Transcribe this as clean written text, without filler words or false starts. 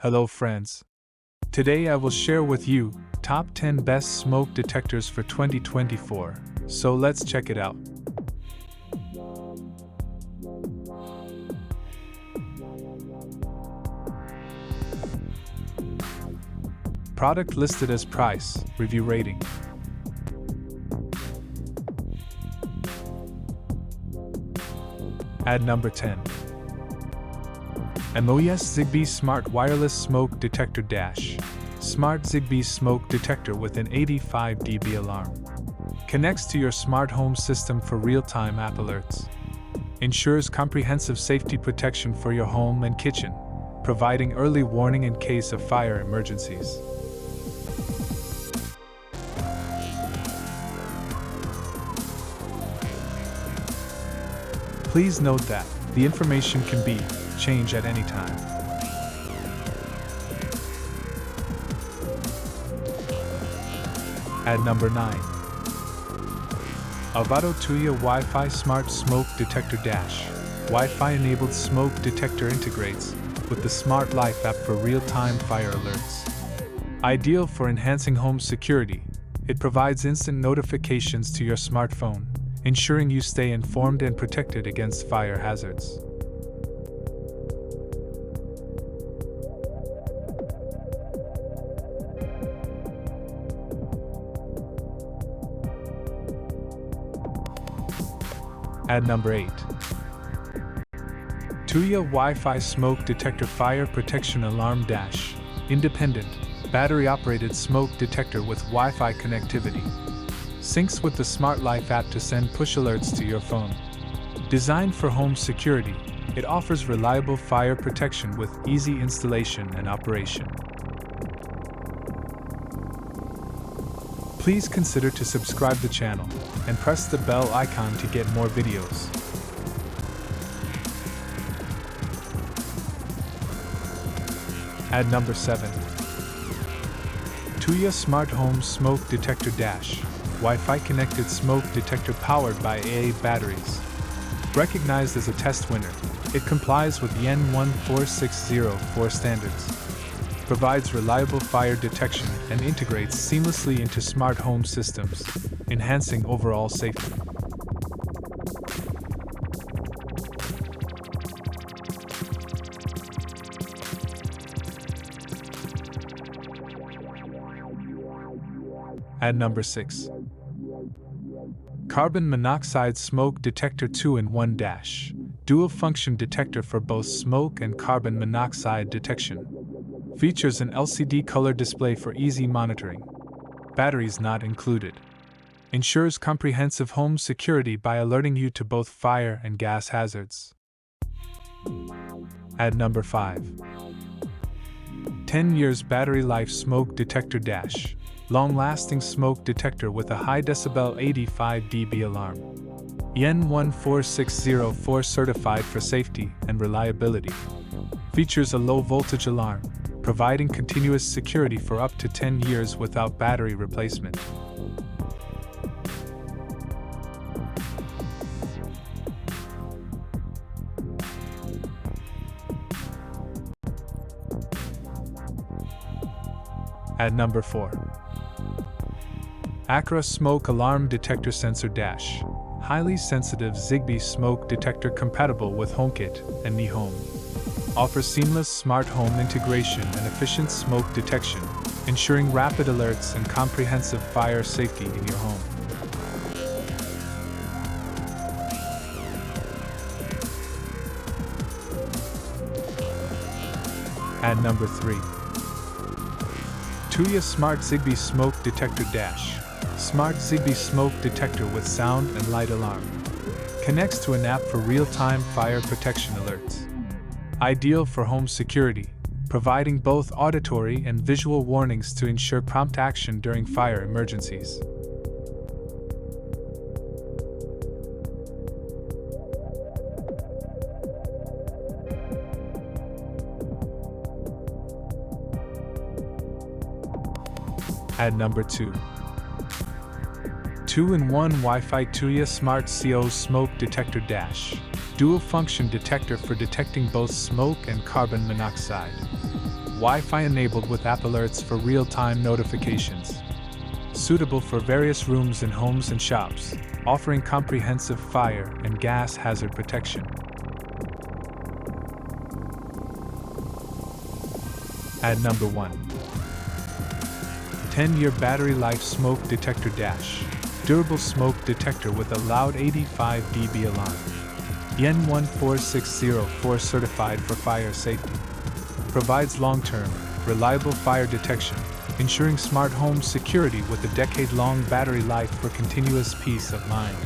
Hello friends. Today I will share with you top 10 best smoke detectors for 2024. So let's check it out. Product listed as price, review rating. At number 10. MOES ZigBee Smart Wireless Smoke Detector Dash. Smart ZigBee smoke detector with an 85 dB alarm. Connects to your smart home system for real-time app alerts. Ensures comprehensive safety protection for your home and kitchen, providing early warning in case of fire emergencies. Please note that the information can be changed at any time. At number 9. AVATTO Tuya Wi-Fi Smart Smoke Detector Dash. Wi-Fi enabled smoke detector integrates with the Smart Life app for real-time fire alerts. Ideal for enhancing home security, it provides instant notifications to your smartphone, ensuring you stay informed and protected against fire hazards. At number 8. Tuya Wi-Fi Smoke Detector Fire Protection Alarm Dash. Independent, battery-operated smoke detector with Wi-Fi connectivity. Syncs with the Smart Life app to send push alerts to your phone. Designed for home security, it offers reliable fire protection with easy installation and operation. Please consider to subscribe the channel and press the bell icon to get more videos. At number 7. Tuya Smart Home Smoke Detector Dash. Wi-Fi connected smoke detector powered by AA batteries. Recognized as a test winner, it complies with EN 14604 standards. Provides reliable fire detection and integrates seamlessly into smart home systems, enhancing overall safety. At number 6. Carbon Monoxide Smoke Detector 2-in-1 Dash. Dual function detector for both smoke and carbon monoxide detection. Features an LCD color display for easy monitoring. Batteries not included. Ensures comprehensive home security by alerting you to both fire and gas hazards. At number 5. 10 years battery life smoke detector dash. Long-lasting smoke detector with a high decibel 85 dB alarm. EN 14604 certified for safety and reliability. Features a low voltage alarm, providing continuous security for up to 10 years without battery replacement. At number 4. Aqara Smoke Alarm Detector Sensor Dash. Highly sensitive ZigBee smoke detector compatible with HomeKit and Mi Home. Offers seamless smart home integration and efficient smoke detection, ensuring rapid alerts and comprehensive fire safety in your home. At number 3. Tuya Smart ZigBee Smoke Detector Dash. Smart ZigBee smoke detector with sound and light alarm. Connects to an app for real-time fire protection alerts. Ideal for home security, providing both auditory and visual warnings to ensure prompt action during fire emergencies. At number 2. 2-in-1 Wi-Fi Tuya Smart CO Smoke Detector Dash. Dual function detector for detecting both smoke and carbon monoxide. Wi-Fi enabled with app alerts for real-time notifications. Suitable for various rooms in homes and shops, offering comprehensive fire and gas hazard protection. At number 1. 10-year battery life smoke detector dash. Durable smoke detector with a loud 85 dB alarm. EN 14604 certified for fire safety. Provides long-term, reliable fire detection, ensuring smart home security with a decade-long battery life for continuous peace of mind.